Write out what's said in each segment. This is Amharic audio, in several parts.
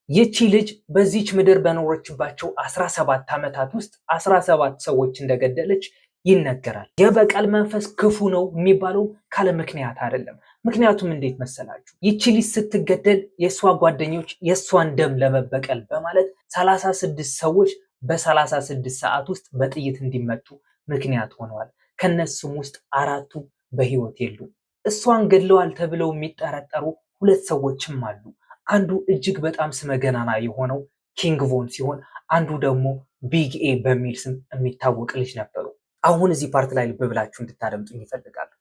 ይቺ ልጅ በዚች ምድር በኖረችባቸው 17 ዓመታት ውስጥ 17 ሰዎች እንደገደለች ይነገራል። የበቀል መንፈስ ክፉ ነው የሚባለው ካለ ምክንያት አይደለም። ምክንያቱም እንዴት መሰላችሁ? ይቺ ልጅ ስትገደል የእሷ ጓደኞች የእሷን ደም ለመበቀል በማለት 36 ሰዎች በ36 ሰዓት ውስጥ በጥይት እንዲመቱ ምክንያት ሆነዋል። ከነሱም ውስጥ 4ቱ በህይወት የሉም። እሷን ገድለዋል ተብለው የሚጠረጠሩ 2 ሰዎችም አሉ። አንዱ እጅግ በጣም ስመገናና የሆነው ኪንግ ቮን ሲሆን አንዱ ደግሞ ቢግ ኤ በሚል ስም የሚታወቅ ልጅ ነበሩ። አሁን እዚህ ፓርት ላይ ልብ ብላችሁ እንድታደምጡኝ ይፈልጋሉ።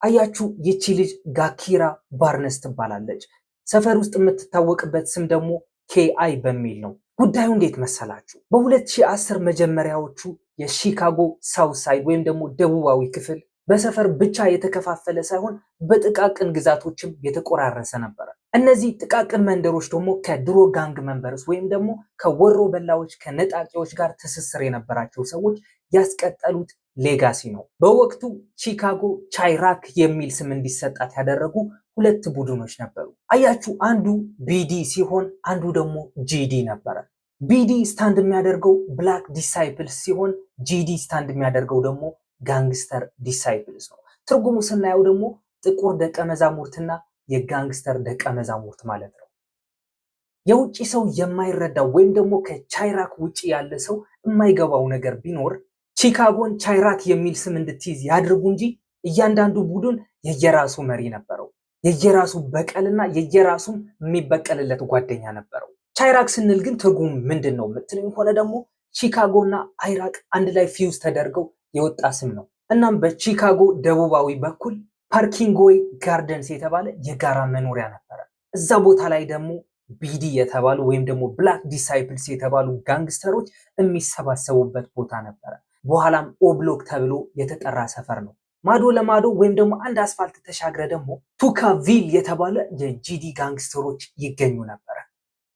አያችሁ፣ ይቺ ልጅ ጋኪራ ባርነስ ትባላለች። ሰፈር ውስጥ የምትታወቅበት ስም ደግሞ ኬአይ በሚል ነው። ጉዳዩ እንዴት መሰላችሁ? በ2010 መጀመሪያዎቹ የሺካጎ ሳውት ሳይድ ወይም ደግሞ ደቡባዊ ክፍል በሰፈር ብቻ የተከፋፈለ ሳይሆን በጥቃቅን ግዛቶችም የተቆራረሰ ነበረ። እነዚህ ጥቃቅን መንደሮች ደግሞ ከድሮ ጋንግ መንበርስ ወይም ደግሞ ከወሮ በላዎች ከነጣቂዎች ጋር ትስስር የነበራቸው ሰዎች ያስቀጠሉት ሌጋሲ ነው። በወቅቱ ቺካጎ ቻይራክ የሚል ስም እንዲሰጣት ያደረጉ 2 ቡድኖች ነበሩ። አያችሁ፣ አንዱ ቢዲ ሲሆን አንዱ ደግሞ ጂዲ ነበረ። ቢዲ ስታንድ የሚያደርገው ብላክ ዲሳይፕልስ ሲሆን ጂዲ ስታንድ የሚያደርገው ደግሞ ጋንግስተር ዲሳይፕልስ ነው። ትርጉሙ ስናየው ደግሞ ጥቁር ደቀ መዛሙርትና የጋንግስተር ደቀ መዛሙርት ማለት ነው። የውጭ ሰው የማይረዳው ወይም ደግሞ ከቻይራክ ውጭ ያለ ሰው የማይገባው ነገር ቢኖር ቺካጎን ቻይራክ የሚል ስም እንድትይዝ ያድርጉ እንጂ እያንዳንዱ ቡድን የየራሱ መሪ ነበረው። የየራሱ በቀልና የየራሱም የሚበቀልለት ጓደኛ ነበረው። ቻይራክ ስንል ግን ትርጉም ምንድን ነው የምትለኝ ከሆነ ደግሞ ቺካጎና አይራቅ አንድ ላይ ፊውዝ ተደርገው የወጣ ስም ነው። እናም በቺካጎ ደቡባዊ በኩል ፓርኪንግዌይ ጋርደንስ የተባለ የጋራ መኖሪያ ነበረ። እዛ ቦታ ላይ ደግሞ ቢዲ የተባሉ ወይም ደግሞ ብላክ ዲሳይፕልስ የተባሉ ጋንግስተሮች የሚሰባሰቡበት ቦታ ነበረ። በኋላም ኦብሎክ ተብሎ የተጠራ ሰፈር ነው። ማዶ ለማዶ ወይም ደግሞ አንድ አስፋልት ተሻግረ ደግሞ ቱካቪል የተባለ የጂዲ ጋንግስተሮች ይገኙ ነበረ።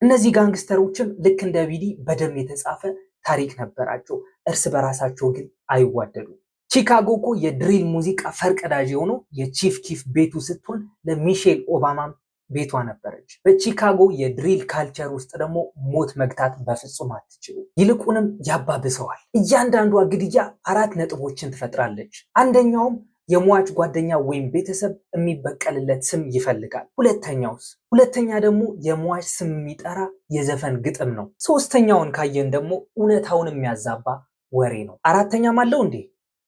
እነዚህ ጋንግስተሮችም ልክ እንደ ቢዲ በደም የተጻፈ ታሪክ ነበራቸው። እርስ በራሳቸው ግን አይዋደዱም። ቺካጎ እኮ የድሪል ሙዚቃ ፈርቀዳጅ የሆነው የቺፍ ኪፍ ቤቱ ስትሆን ለሚሼል ኦባማም ቤቷ ነበረች። በቺካጎ የድሪል ካልቸር ውስጥ ደግሞ ሞት መግታት በፍጹም አትችሉ፣ ይልቁንም ያባብሰዋል። እያንዳንዷ ግድያ 4 ነጥቦችን ትፈጥራለች። አንደኛውም የሟች ጓደኛ ወይም ቤተሰብ የሚበቀልለት ስም ይፈልጋል። ሁለተኛ ደግሞ የሟች ስም የሚጠራ የዘፈን ግጥም ነው። ሶስተኛውን ካየን ደግሞ እውነታውን የሚያዛባ ወሬ ነው። አራተኛም አለው እንዴ?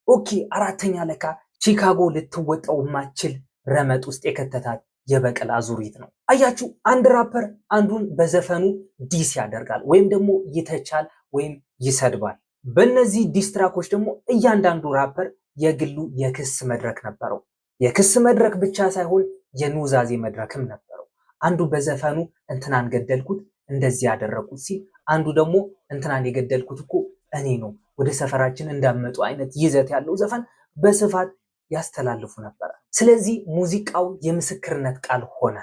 ኦኬ፣ አራተኛ ለካ ቺካጎ ልትወጣው የማትችል ረመጥ ውስጥ የከተታት የበቀል አዙሪት ነው። አያችሁ፣ አንድ ራፐር አንዱን በዘፈኑ ዲስ ያደርጋል ወይም ደግሞ ይተቻል ወይም ይሰድባል። በእነዚህ ዲስትራኮች ደግሞ እያንዳንዱ ራፐር የግሉ የክስ መድረክ ነበረው። የክስ መድረክ ብቻ ሳይሆን የኑዛዜ መድረክም ነበረው። አንዱ በዘፈኑ እንትናን ገደልኩት እንደዚህ ያደረኩት ሲል፣ አንዱ ደግሞ እንትናን የገደልኩት እኮ እኔ ነው ወደ ሰፈራችን እንዳመጡ አይነት ይዘት ያለው ዘፈን በስፋት ያስተላልፉ ነበረ። ስለዚህ ሙዚቃው የምስክርነት ቃል ሆነ።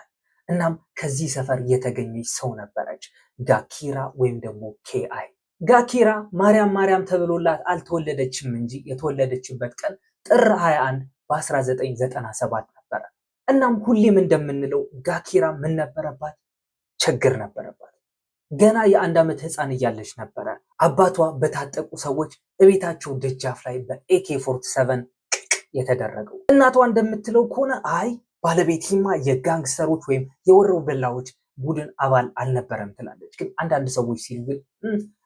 እናም ከዚህ ሰፈር የተገኘች ሰው ነበረች፣ ጋኪራ ወይም ደግሞ ኬአይ። ጋኪራ ማርያም ተብሎላት አልተወለደችም እንጂ የተወለደችበት ቀን ጥር 21 በ1997 ነበረ። እናም ሁሌም እንደምንለው ጋኪራ ምን ነበረባት? ችግር ነበረባት። ገና የ1 ዓመት ህፃን እያለች ነበረ አባቷ በታጠቁ ሰዎች እቤታቸው ደጃፍ ላይ በAK-47 የተደረገው። እናቷ እንደምትለው ከሆነ አይ ባለቤቴማ የጋንግስተሮች ወይም የወረው በላዎች ቡድን አባል አልነበረም ትላለች። ግን አንዳንድ ሰዎች ሲሉ ግን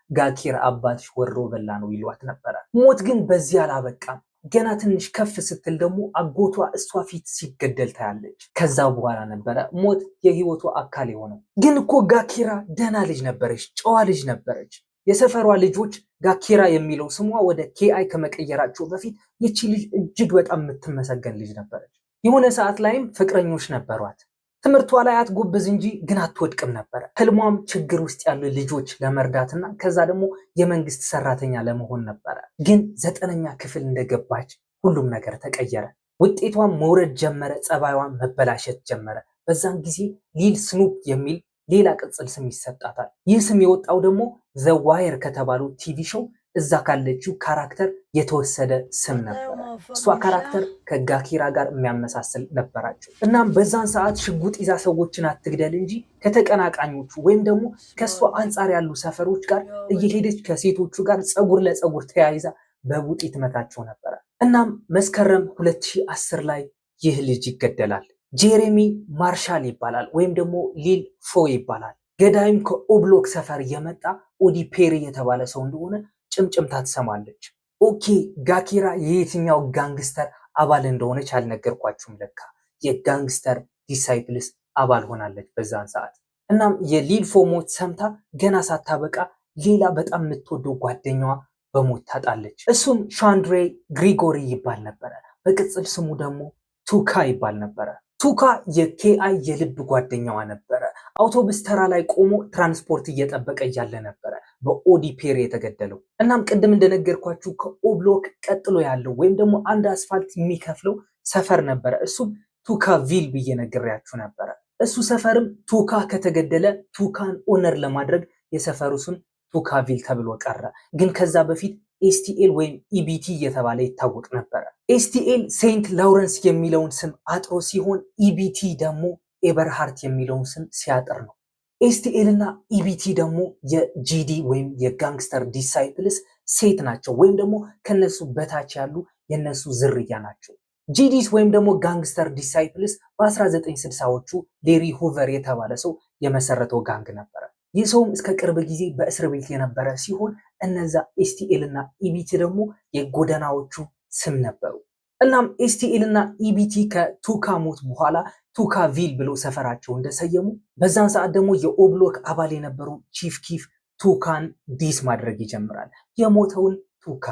ጋኪራ አባትሽ ወሮ በላ ነው ይሏት ነበረ። ሞት ግን በዚህ አላበቃም። ገና ትንሽ ከፍ ስትል ደግሞ አጎቷ እሷ ፊት ሲገደል ታያለች። ከዛ በኋላ ነበረ ሞት የህይወቱ አካል የሆነው። ግን እኮ ጋኪራ ደህና ልጅ ነበረች፣ ጨዋ ልጅ ነበረች። የሰፈሯ ልጆች ጋኪራ የሚለው ስሟ ወደ ኬአይ ከመቀየራቸው በፊት ይቺ ልጅ እጅግ በጣም የምትመሰገን ልጅ ነበረች። የሆነ ሰዓት ላይም ፍቅረኞች ነበሯት። ትምህርቷ ላይ አትጎብዝ እንጂ ግን አትወድቅም ነበረ። ህልሟም ችግር ውስጥ ያሉ ልጆች ለመርዳትና ከዛ ደግሞ የመንግስት ሰራተኛ ለመሆን ነበረ። ግን 9ኛ ክፍል እንደገባች ሁሉም ነገር ተቀየረ። ውጤቷን መውረድ ጀመረ፣ ጸባይዋን መበላሸት ጀመረ። በዛን ጊዜ ሊል ስኑፕ የሚል ሌላ ቅጽል ስም ይሰጣታል። ይህ ስም የወጣው ደግሞ ዘ ዋየር ከተባሉ ቲቪ ሾው እዛ ካለችው ካራክተር የተወሰደ ስም ነበረ። እሷ ካራክተር ከጋኪራ ጋር የሚያመሳስል ነበራቸው። እናም በዛን ሰዓት ሽጉጥ ይዛ ሰዎችን አትግደል እንጂ ከተቀናቃኞቹ ወይም ደግሞ ከእሷ አንጻር ያሉ ሰፈሮች ጋር እየሄደች ከሴቶቹ ጋር ፀጉር ለፀጉር ተያይዛ በቡጢ ትመታቸው ነበረ። እናም መስከረም 2010 ላይ ይህ ልጅ ይገደላል። ጄሬሚ ማርሻል ይባላል ወይም ደግሞ ሊል ፎ ይባላል። ገዳይም ከኦብሎክ ሰፈር የመጣ ኦዲ ፔሪ የተባለ ሰው እንደሆነ ጭምጭምታ ትሰማለች። ኦኬ ጋኪራ የየትኛው ጋንግስተር አባል እንደሆነች አልነገርኳችሁም። ለካ የጋንግስተር ዲሳይፕልስ አባል ሆናለች በዛን ሰዓት። እናም የሊል ፎ ሞት ሰምታ ገና ሳታበቃ ሌላ በጣም የምትወደው ጓደኛዋ በሞት ታጣለች። እሱም ሻንድሬ ግሪጎሪ ይባል ነበረ። በቅጽል ስሙ ደግሞ ቱካ ይባል ነበረ። ቱካ የኬአይ የልብ ጓደኛዋ ነበረ። አውቶቡስ ተራ ላይ ቆሞ ትራንስፖርት እየጠበቀ እያለ ነበረ በኦዲ ፔሪ የተገደለው። እናም ቅድም እንደነገርኳችሁ ከኦብሎክ ቀጥሎ ያለው ወይም ደግሞ አንድ አስፋልት የሚከፍለው ሰፈር ነበረ። እሱም ቱካ ቪል ብዬ ነግሬያችሁ ነበረ። እሱ ሰፈርም ቱካ ከተገደለ ቱካን ኦነር ለማድረግ የሰፈሩ ስም ቱካ ቪል ተብሎ ቀረ። ግን ከዛ በፊት ኤስቲኤል ወይም ኢቢቲ እየተባለ ይታወቅ ነበረ። ኤስቲኤል ሴንት ላውረንስ የሚለውን ስም አጥሮ ሲሆን ኢቢቲ ደግሞ ኤበርሃርት የሚለውን ስም ሲያጥር ነው። ኤስቲኤል እና ኢቢቲ ደግሞ የጂዲ ወይም የጋንግስተር ዲሳይፕልስ ሴት ናቸው፣ ወይም ደግሞ ከነሱ በታች ያሉ የነሱ ዝርያ ናቸው። ጂዲስ ወይም ደግሞ ጋንግስተር ዲሳይፕልስ በ1960ዎቹ ሌሪ ሁቨር የተባለ ሰው የመሰረተው ጋንግ ነበረ። ይህ ሰውም እስከ ቅርብ ጊዜ በእስር ቤት የነበረ ሲሆን እነዛ ኤስቲኤል እና ኢቢቲ ደግሞ የጎዳናዎቹ ስም ነበሩ። እናም ኤስቲኤል እና ኢቢቲ ከቱካ ሞት በኋላ ቱካ ቪል ብለው ሰፈራቸው እንደሰየሙ በዛን ሰዓት ደግሞ የኦብሎክ አባል የነበሩ ቺፍ ኪፍ ቱካን ዲስ ማድረግ ይጀምራል። የሞተውን ቱካ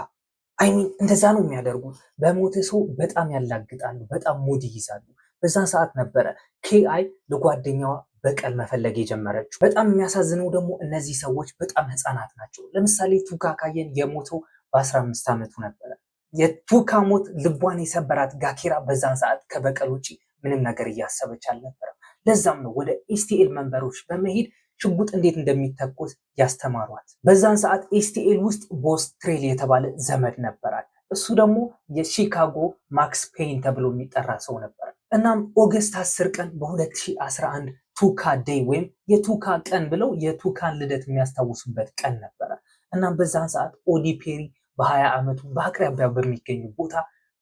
አይሚን እንደዛ ነው የሚያደርጉት። በሞተ ሰው በጣም ያላግጣሉ፣ በጣም ሙድ ይይዛሉ። በዛን ሰዓት ነበረ ኬአይ ለጓደኛዋ በቀል መፈለግ የጀመረችው። በጣም የሚያሳዝነው ደግሞ እነዚህ ሰዎች በጣም ህፃናት ናቸው። ለምሳሌ ቱካ ካየን የሞተው በ15 ዓመቱ ነበረ። የቱካ ሞት ልቧን የሰበራት ጋኪራ በዛን ሰዓት ከበቀል ውጭ ምንም ነገር እያሰበች አልነበረም። ለዛም ነው ወደ ኤስቲኤል መንበሮች በመሄድ ሽጉጥ እንዴት እንደሚተኮስ ያስተማሯት። በዛን ሰዓት ኤስቲኤል ውስጥ ቦስ ትሬል የተባለ ዘመድ ነበራል። እሱ ደግሞ የሺካጎ ማክስ ፔይን ተብሎ የሚጠራ ሰው ነበር። እናም ኦገስት 10 ቀን በ2011 ቱካ ዴይ ወይም የቱካ ቀን ብለው የቱካን ልደት የሚያስታውሱበት ቀን ነበረ። እናም በዛን ሰዓት ኦዲ ፔሪ በ20 ዓመቱ በአቅራቢያው በሚገኙ ቦታ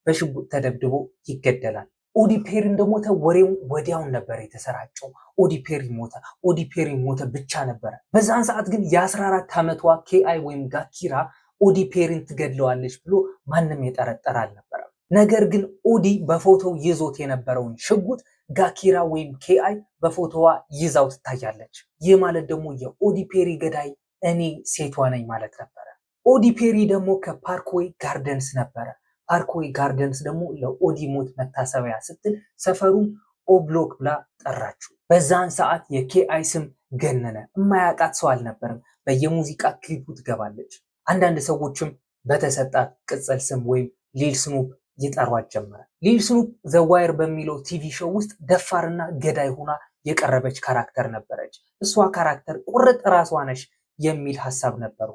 በሽጉጥ ተደብድቦ ይገደላል። ኦዲ ፔሪ እንደሞተ ወሬው ወዲያውን ነበር የተሰራጨው። ኦዲ ፔሪ ሞተ፣ ኦዲ ፔሪ ሞተ ብቻ ነበረ። በዛን ሰዓት ግን የ14 ዓመቷ ኬአይ ወይም ጋኪራ ኦዲ ፔሪን ትገድለዋለች ብሎ ማንም የጠረጠረ አልነበረም። ነገር ግን ኦዲ በፎቶው ይዞት የነበረውን ሽጉጥ ጋኪራ ወይም ኬአይ በፎቶዋ ይዛው ትታያለች። ይህ ማለት ደግሞ የኦዲ ፔሪ ገዳይ እኔ ሴቷ ነኝ ማለት ነበረ። ኦዲ ፔሪ ደግሞ ከፓርክዌይ ጋርደንስ ነበረ። ፓርክዌይ ጋርደንስ ደግሞ ለኦዲ ሞት መታሰቢያ ስትል ሰፈሩን ኦብሎክ ብላ ጠራችው። በዛን ሰዓት የኬአይ ስም ገነነ። የማያውቃት ሰው አልነበረም። በየሙዚቃ ክሊፑ ትገባለች። አንዳንድ ሰዎችም በተሰጣት ቅጽል ስም ወይም ሊል ስኑፕ ይጠሯት ጀመረ። ሊል ስኑፕ ዘ ዋይር በሚለው ቲቪ ሾው ውስጥ ደፋርና ገዳይ ሆና የቀረበች ካራክተር ነበረች። እሷ ካራክተር ቁርጥ ራሷ ነሽ የሚል ሀሳብ ነበሩ።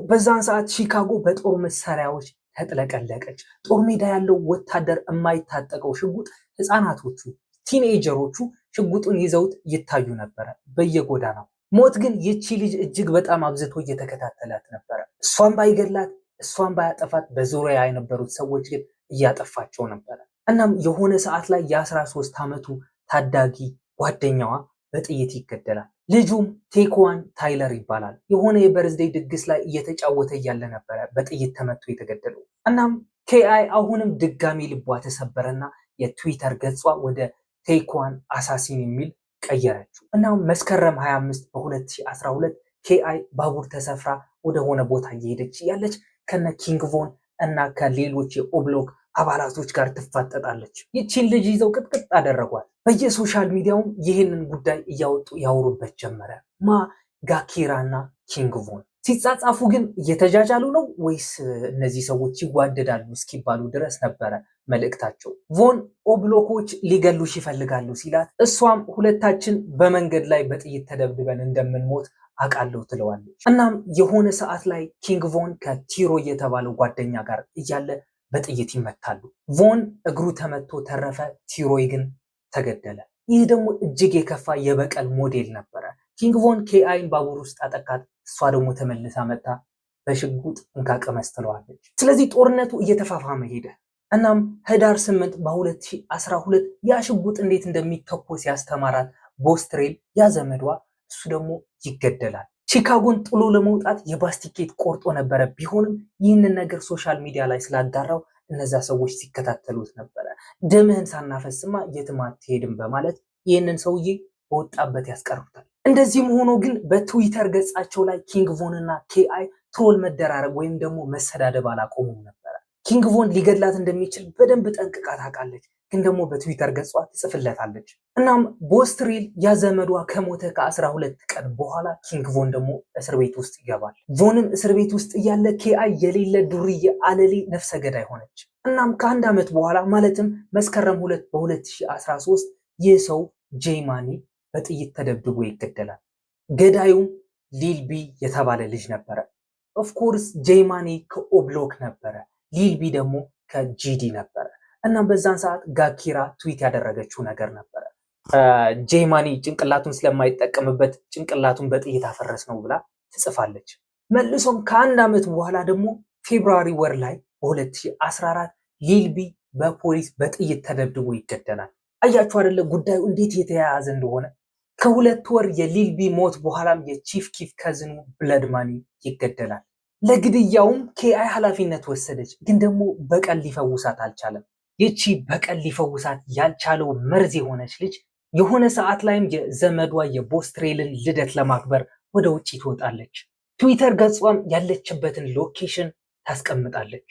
በዛን ሰዓት ሺካጎ በጦር መሳሪያዎች ተጥለቀለቀች። ጦር ሜዳ ያለው ወታደር የማይታጠቀው ሽጉጥ ህፃናቶቹ ቲኔጀሮቹ ሽጉጡን ይዘውት ይታዩ ነበረ በየጎዳናው። ሞት ግን ይቺ ልጅ እጅግ በጣም አብዝቶ እየተከታተላት ነበረ። እሷን ባይገላት እሷን ባያጠፋት በዙሪያ የነበሩት ሰዎች ግን እያጠፋቸው ነበረ። እናም የሆነ ሰዓት ላይ የ13 ዓመቱ ታዳጊ ጓደኛዋ በጥይት ይገደላል። ልጁም ቴክዋን ታይለር ይባላል። የሆነ የበርዝዴይ ድግስ ላይ እየተጫወተ እያለ ነበረ በጥይት ተመቶ የተገደለው። እናም ኬአይ አሁንም ድጋሚ ልቧ ተሰበረና የትዊተር ገጿ ወደ ቴክዋን አሳሲን የሚል ቀየረችው። እናም መስከረም 25 በ2012 ኬአይ ባቡር ተሰፍራ ወደ ሆነ ቦታ እየሄደች ያለች ከነ ኪንግ ቮን እና ከሌሎች የኦብሎክ አባላቶች ጋር ትፋጠጣለች። ይቺን ልጅ ይዘው ቅጥቅጥ አደረጓት። በየሶሻል ሚዲያውም ይህንን ጉዳይ እያወጡ ያወሩበት ጀመረ። ጋኪራ እና ኪንግ ቮን ሲጻጻፉ ግን እየተጃጃሉ ነው ወይስ እነዚህ ሰዎች ይዋደዳሉ እስኪባሉ ድረስ ነበረ መልእክታቸው። ቮን ኦብሎኮች ሊገሉሽ ይፈልጋሉ ሲላት፣ እሷም ሁለታችን በመንገድ ላይ በጥይት ተደብድበን እንደምንሞት አውቃለሁ ትለዋለች። እናም የሆነ ሰዓት ላይ ኪንግ ቮን ከቲሮ የተባለው ጓደኛ ጋር እያለ በጥይት ይመታሉ። ቮን እግሩ ተመቶ ተረፈ፣ ቲሮይ ግን ተገደለ። ይህ ደግሞ እጅግ የከፋ የበቀል ሞዴል ነበረ። ኪንግ ቮን ኬአይን ባቡር ውስጥ አጠቃት። እሷ ደግሞ ተመልሳ መጣ በሽጉጥ እንካቀመስ ትለዋለች። ስለዚህ ጦርነቱ እየተፋፋመ ሄደ። እናም ህዳር 8 በ2012 ያ ሽጉጥ እንዴት እንደሚተኮስ ያስተማራት ቦስትሬል ያዘመዷ እሱ ደግሞ ይገደላል። ቺካጎን ጥሎ ለመውጣት የባስ ቲኬት ቆርጦ ነበረ። ቢሆንም ይህንን ነገር ሶሻል ሚዲያ ላይ ስላጋራው እነዛ ሰዎች ሲከታተሉት ነበረ። ደምህን ሳናፈስማ የትም አትሄድም በማለት ይህንን ሰውዬ በወጣበት ያስቀሩታል። እንደዚህም ሆኖ ግን በትዊተር ገጻቸው ላይ ኪንግ ቮን እና ኬአይ ትሮል መደራረግ ወይም ደግሞ መሰዳደብ አላቆሙም ነበረ። ኪንግ ቮን ሊገድላት እንደሚችል በደንብ ጠንቅቃ ታውቃለች፣ ግን ደግሞ በትዊተር ገጿ ትጽፍለታለች። እናም ቦስትሬል ያዘመዷ ከሞተ ከ12 ቀን በኋላ ኪንግ ቮን ደግሞ እስር ቤት ውስጥ ይገባል። ቮንም እስር ቤት ውስጥ እያለ ኬአይ የሌለ ዱርዬ አለሌ ነፍሰ ገዳይ ሆነች። እናም ከአንድ ዓመት በኋላ ማለትም መስከረም 2 በ2013 ይህ ሰው ጄይማኒ በጥይት ተደብድቦ ይገደላል። ገዳዩም ሊልቢ የተባለ ልጅ ነበረ። ኦፍኮርስ ጄይማኒ ከኦብሎክ ነበረ፣ ሊልቢ ደግሞ ከጂዲ ነበረ። እናም በዛን ሰዓት ጋኪራ ትዊት ያደረገችው ነገር ነበረ። ጄይማኒ ጭንቅላቱን ስለማይጠቀምበት ጭንቅላቱን በጥይት አፈረስ ነው ብላ ትጽፋለች። መልሶም ከአንድ ዓመት በኋላ ደግሞ ፌብሩዋሪ ወር ላይ በ2014 ሊልቢ በፖሊስ በጥይት ተደብድቦ ይገደላል። አያችሁ አይደለ ጉዳዩ እንዴት የተያያዘ እንደሆነ። ከሁለት ወር የሊልቢ ሞት በኋላም የቺፍ ኪፍ ከዝኑ ብለድ ማኒ ይገደላል። ለግድያውም ኬአይ ኃላፊነት ወሰደች፣ ግን ደግሞ በቀል ሊፈውሳት አልቻለም። ይቺ በቀል ሊፈውሳት ያልቻለው መርዝ የሆነች ልጅ የሆነ ሰዓት ላይም የዘመዷ የቦስትሬልን ልደት ለማክበር ወደ ውጭ ትወጣለች። ትዊተር ገጿም ያለችበትን ሎኬሽን ታስቀምጣለች።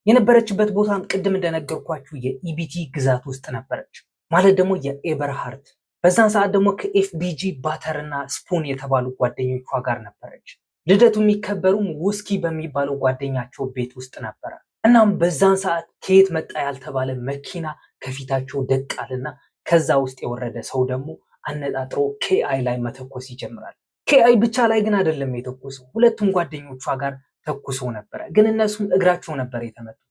የነበረችበት ቦታም ቅድም እንደነገርኳችሁ የኢቢቲ ግዛት ውስጥ ነበረች፣ ማለት ደግሞ የኤበርሃርት። በዛን ሰዓት ደግሞ ከኤፍቢጂ ባተርና ስፑን የተባሉ ጓደኞቿ ጋር ነበረች። ልደቱ የሚከበሩም ውስኪ በሚባለው ጓደኛቸው ቤት ውስጥ ነበረ። እናም በዛን ሰዓት ከየት መጣ ያልተባለ መኪና ከፊታቸው ደቃልና ከዛ ውስጥ የወረደ ሰው ደግሞ አነጣጥሮ ኬአይ ላይ መተኮስ ይጀምራል። ኬአይ ብቻ ላይ ግን አይደለም የተኮሰው፣ ሁለቱም ጓደኞቿ ጋር ተኩሶ ነበረ፣ ግን እነሱም እግራቸው ነበር የተመቱት።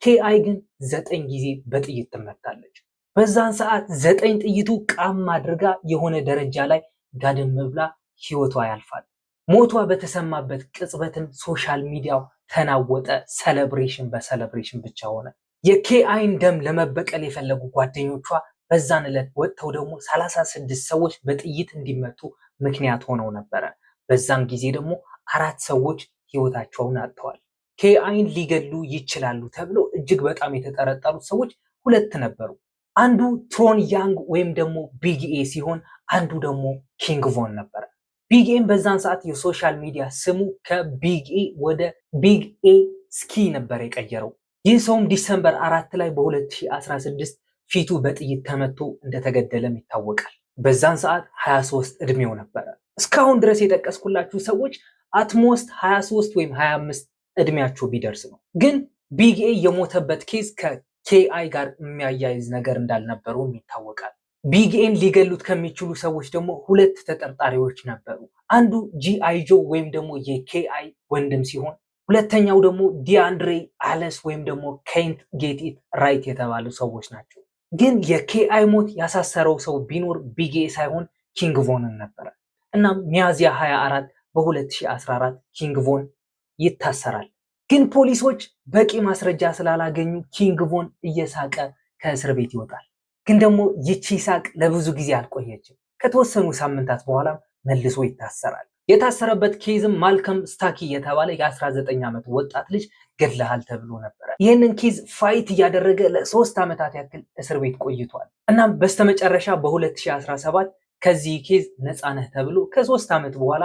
ኬአይ ግን 9 ጊዜ በጥይት ትመታለች። በዛን ሰዓት 9 ጥይቱ ቃም አድርጋ የሆነ ደረጃ ላይ ጋደም ብላ ህይወቷ ያልፋል። ሞቷ በተሰማበት ቅጽበትም ሶሻል ሚዲያው ተናወጠ። ሰለብሬሽን በሰለብሬሽን ብቻ ሆነ። የኬአይን ደም ለመበቀል የፈለጉ ጓደኞቿ በዛን ዕለት ወጥተው ደግሞ 36 ሰዎች በጥይት እንዲመቱ ምክንያት ሆነው ነበረ። በዛን ጊዜ ደግሞ 4 ሰዎች ህይወታቸውን አጥተዋል። ኬአይን ሊገሉ ይችላሉ ተብሎ እጅግ በጣም የተጠረጠሩት ሰዎች 2 ነበሩ። አንዱ ትሮን ያንግ ወይም ደግሞ ቢግ ኤ ሲሆን አንዱ ደግሞ ኪንግ ቮን ነበረ። ቢግ ኤም በዛን ሰዓት የሶሻል ሚዲያ ስሙ ከቢግ ኤ ወደ ቢግ ኤ ስኪ ነበር የቀየረው። ይህ ሰውም ዲሰምበር 4 ላይ በ2016 ፊቱ በጥይት ተመቶ እንደተገደለም ይታወቃል። በዛን ሰዓት 23 እድሜው ነበረ። እስካሁን ድረስ የጠቀስኩላችሁ ሰዎች አትሞስት 23 ወይም 25 እድሜያቸው ቢደርስ ነው። ግን ቢግ ኤ የሞተበት ኬዝ ከኬአይ ጋር የሚያያይዝ ነገር እንዳልነበረውም ይታወቃል። ቢግ ኤን ሊገሉት ከሚችሉ ሰዎች ደግሞ 2 ተጠርጣሪዎች ነበሩ። አንዱ ጂአይ ጆ ወይም ደግሞ የኬአይ ወንድም ሲሆን ሁለተኛው ደግሞ ዲአንድሬ አለስ ወይም ደግሞ ኬንት ጌት ኢት ራይት የተባሉ ሰዎች ናቸው። ግን የኬአይ ሞት ያሳሰረው ሰው ቢኖር ቢግ ኤ ሳይሆን ኪንግ ቮንን ነበረ። እናም ሚያዝያ 24 በ2014 ኪንግ ቮን ይታሰራል። ግን ፖሊሶች በቂ ማስረጃ ስላላገኙ ኪንግ ቮን እየሳቀ ከእስር ቤት ይወጣል። ግን ደግሞ ይቺ ሳቅ ለብዙ ጊዜ አልቆየችም። ከተወሰኑ ሳምንታት በኋላ መልሶ ይታሰራል። የታሰረበት ኬዝም ማልከም ስታኪ የተባለ የ19 ዓመት ወጣት ልጅ ገድለሃል ተብሎ ነበረ። ይህንን ኬዝ ፋይት እያደረገ ለ3 ዓመታት ያክል እስር ቤት ቆይቷል። እናም በስተመጨረሻ በ2017 ከዚህ ኬዝ ነፃ ነህ ተብሎ ከ3 ዓመት በኋላ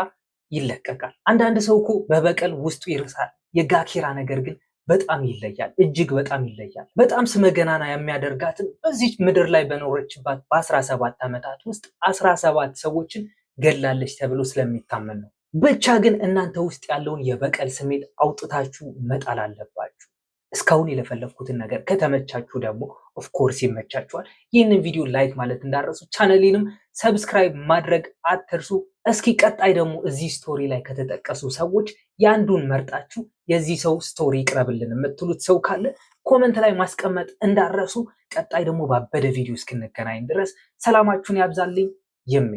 ይለቀቃል። አንዳንድ ሰው እኮ በበቀል ውስጡ ይርሳል። የጋኪራ ነገር ግን በጣም ይለያል፣ እጅግ በጣም ይለያል። በጣም ስመገናና የሚያደርጋትም በዚች ምድር ላይ በኖረችባት በ17 ዓመታት ውስጥ 17 ሰዎችን ገላለች ተብሎ ስለሚታመን ነው። ብቻ ግን እናንተ ውስጥ ያለውን የበቀል ስሜት አውጥታችሁ መጣል አለባችሁ። እስካሁን የለፈለፍኩትን ነገር ከተመቻችሁ ደግሞ ኦፍኮርስ ይመቻችኋል። ይህንን ቪዲዮ ላይክ ማለት እንዳረሱ፣ ቻናሌንም ሰብስክራይብ ማድረግ አትርሱ። እስኪ ቀጣይ ደግሞ እዚህ ስቶሪ ላይ ከተጠቀሱ ሰዎች ያንዱን መርጣችሁ የዚህ ሰው ስቶሪ ይቅረብልን የምትሉት ሰው ካለ ኮመንት ላይ ማስቀመጥ እንዳረሱ። ቀጣይ ደግሞ ባበደ ቪዲዮ እስክንገናኝ ድረስ ሰላማችሁን ያብዛልኝ። ይሜ